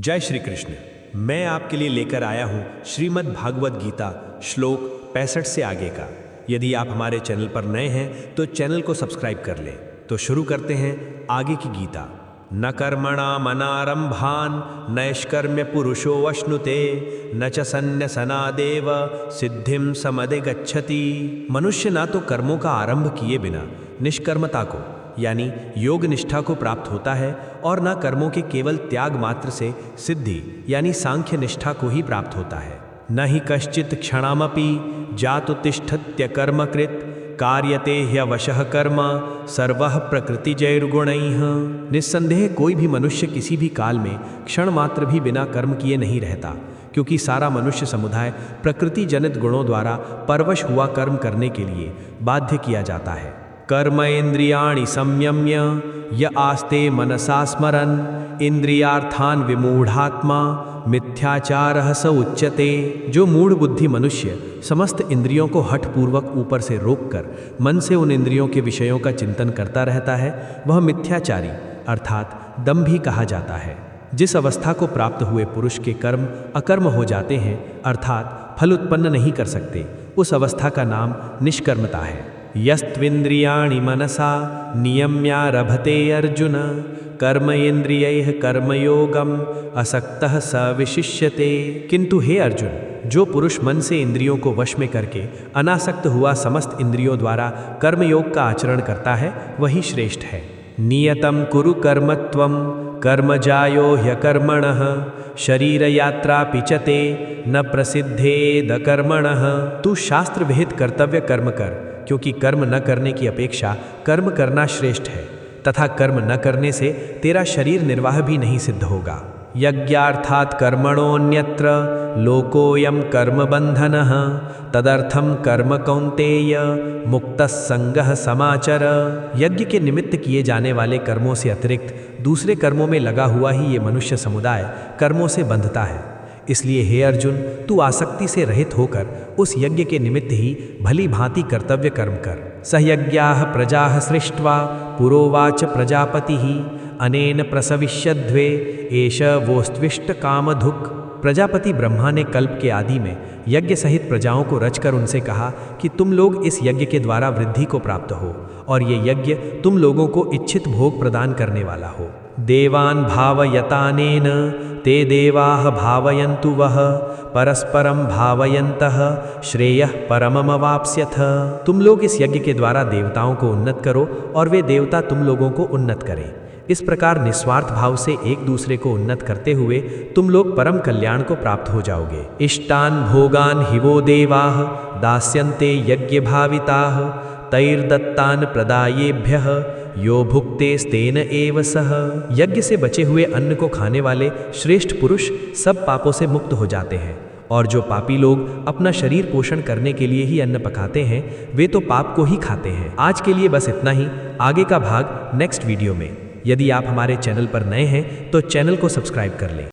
जय श्री कृष्ण। मैं आपके लिए लेकर आया हूँ श्रीमद् भागवत गीता श्लोक 65 से आगे का। यदि आप हमारे चैनल पर नए हैं तो चैनल को सब्सक्राइब कर लें। तो शुरू करते हैं आगे की गीता। न कर्मणा मनारंभान नैष्कर्म्य पुरुषो वश्नुते न च सन्न्यसनादेव सिद्धिम समधिगच्छति। मनुष्य ना तो कर्मों का आरंभ किए बिना निष्कर्मता को यानी योग निष्ठा को प्राप्त होता है और न कर्मों के केवल त्याग मात्र से सिद्धि यानी सांख्य निष्ठा को ही प्राप्त होता है। न ही कश्चित क्षणामपि जातुतिष्ठत्य कर्मकृत कार्यते ह्यवशः कर्म सर्वः प्रकृतिजैर्गुणैः। निस्संदेह कोई भी मनुष्य किसी भी काल में क्षण मात्र भी बिना कर्म किए नहीं रहता, क्योंकि सारा मनुष्य समुदाय प्रकृति जनित गुणों द्वारा परवश हुआ कर्म करने के लिए बाध्य किया जाता है। कर्म इंद्रियाणि संयम्य य आस्ते मनसा स्मरन् इंद्रियार्थान विमूढ़ात्मा मिथ्याचारः स उच्यते। जो मूढ़ बुद्धि मनुष्य समस्त इंद्रियों को हठपूर्वक ऊपर से रोककर मन से उन इंद्रियों के विषयों का चिंतन करता रहता है, वह मिथ्याचारी अर्थात दंभी कहा जाता है। जिस अवस्था को प्राप्त हुए पुरुष के कर्म अकर्म हो जाते हैं अर्थात फल उत्पन्न नहीं कर सकते, उस अवस्था का नाम निष्कर्मता है। यस्त्विन्द्रियाणि मनसा नियम्यारभते अर्जुन कर्मेन्द्रियैः कर्मयोगम असक्तः स विशिष्यते। किंतु हे अर्जुन, जो पुरुष मन से इंद्रियों को वश में करके अनासक्त हुआ समस्त इंद्रियों द्वारा कर्मयोग का आचरण करता है वही श्रेष्ठ है। नियतं कुरु कर्मत्वं कर्मजायो ह्यकर्मणः शरीर यात्रा पिचते न प्रसिद्धेद कर्मणः। तू शास्त्र विहित कर्तव्य कर्म कर, क्योंकि कर्म न करने की अपेक्षा कर्म करना श्रेष्ठ है, तथा कर्म न करने से तेरा शरीर निर्वाह भी नहीं सिद्ध होगा। यज्ञार्थात् कर्मणोऽन्यत्र लोकोऽयं कर्मबन्धनः तदर्थं कर्म कौन्तेय मुक्तः संगः समाचर। यज्ञ के निमित्त किए जाने वाले कर्मों से अतिरिक्त दूसरे कर्मों में लगा हुआ ही ये मनुष्य समुदाय कर्मों से बंधता है। इसलिए हे अर्जुन, तू आसक्ति से रहित होकर उस यज्ञ के निमित्त ही भली भांति कर्तव्य कर्म कर। सहयज्ञाः प्रजाः सृष्ट्वा पुरोवाच प्रजापतिः अनेन प्रसविष्यद्वे एष वोस्त्विष्ट कामधुक्। प्रजापति ब्रह्मा ने कल्प के आदि में यज्ञ सहित प्रजाओं को रचकर उनसे कहा कि तुम लोग इस यज्ञ के द्वारा वृद्धि को प्राप्त हो और ये यज्ञ तुम लोगों को इच्छित भोग प्रदान करने वाला हो। देवान् भावयतानेन ते देवाः भावयन्तु वः परस्परं भावयन्तः श्रेयः परममवाप्स्यथ। तुम लोग इस यज्ञ के द्वारा देवताओं को उन्नत करो और वे देवता तुम लोगों को उन्नत करें। इस प्रकार निस्वार्थ भाव से एक दूसरे को उन्नत करते हुए तुम लोग परम कल्याण को प्राप्त हो जाओगे। इष्टान् भोगान् हि वो देवाः दास्यन्ते यज्ञ भाविताः तैर्दत्तान् प्रदायेभ्यः यो भुक्तेस्तेन एव सः। यज्ञ से बचे हुए अन्न को खाने वाले श्रेष्ठ पुरुष सब पापों से मुक्त हो जाते हैं, और जो पापी लोग अपना शरीर पोषण करने के लिए ही अन्न पकाते हैं वे तो पाप को ही खाते हैं। आज के लिए बस इतना ही, आगे का भाग नेक्स्ट वीडियो में। यदि आप हमारे चैनल पर नए हैं तो चैनल को सब्सक्राइब कर लें।